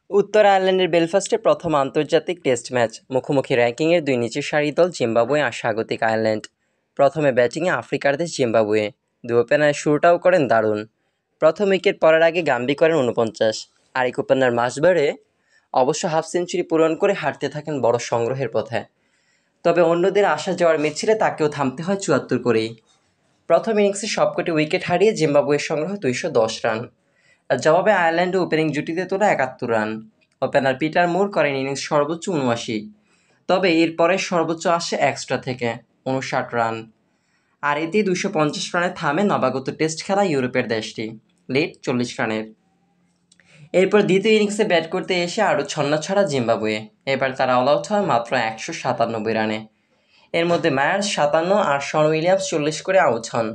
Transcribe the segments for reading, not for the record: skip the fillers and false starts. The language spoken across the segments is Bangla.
উত্তর আয়ারল্যান্ডের বেলফাস্টে প্রথম আন্তর্জাতিক টেস্ট ম্যাচ, মুখোমুখি র্যাঙ্কিংয়ের দুই নিচের সারির দল জিম্বাবুয়ে আর স্বাগতিক আয়ারল্যান্ড। প্রথমে ব্যাটিংয়ে আফ্রিকার দেশ জিম্বাবুয়ে, দুই ওপেনারে শুরুটাও করেন দারুণ। প্রথম উইকেট পড়ার আগে গাম্বি করেন ৪৯, আরেক ওপেনার মাসবারে অবশ্য হাফ সেঞ্চুরি পূরণ করে হাঁটতে থাকেন বড় সংগ্রহের পথে। তবে অন্যদের আসা যাওয়ার মিছিলে তাকেও থামতে হয় ৭৪ করেই। প্রথম ইনিংসে সবকটি উইকেট হারিয়ে জিম্বাবুয়ের সংগ্রহ ২১০ রান। জবাবে আয়ারল্যান্ডও ওপেনিং জুটিতে তোলা ৭১ রান। ওপেনার পিটার মুর করেন ইনিংস সর্বোচ্চ ৭৯, তবে এরপরে সর্বোচ্চ আসে এক্সট্রা থেকে ৫৯ রান। আর এতেই ২৫০ রানে থামে নবাগত টেস্ট খেলা ইউরোপের দেশটি, লিড ৪০ রানের। এরপর দ্বিতীয় ইনিংসে ব্যাট করতে এসে আরও ছন্নছাড়া জিম্বাবুয়ে। এবার তারা অল আউট হয় মাত্র ১৯৭ রানে। এর মধ্যে মায়ার্স ৫৭ আর শন উইলিয়ামস ৪০ করে আউট হন।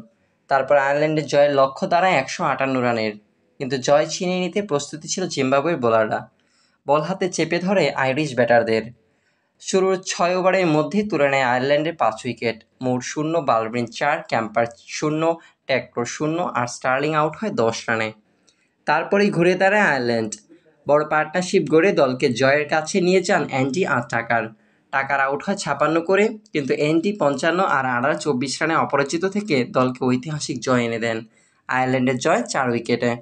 তারপর আয়ারল্যান্ডের জয়ের লক্ষ্য দাঁড়ায় ১৫৮ রানের, কিন্তু জয় ছিনিয়ে নিতে প্রস্তুতি ছিল জিম্বাবুয়ের বোলাররা। বল হাতে চেপে ধরে আইরিশ ব্যাটারদের। শুরুর ৬ ওভারের মধ্যেই তুলে নেয় আয়ারল্যান্ডের ৫ উইকেট। মুর ০, বালব্রিন ৪, ক্যাম্পার ০, ট্যাক্টর ০ আর স্টার্লিং আউট হয় ১০ রানে। তারপরেই ঘুরে দাঁড়ায় আয়ারল্যান্ড। বড় পার্টনারশিপ গড়ে দলকে জয়ের কাছে নিয়ে যান অ্যান্ডি আর টাকার আউট হয় ৫৬ করে, কিন্তু অ্যান্ডি ৫৫ আর আড়ার ২৪ রানে অপরাজিত থেকে দলকে ঐতিহাসিক জয় এনে দেন। আয়ারল্যান্ডের জয় ৪ উইকেটে।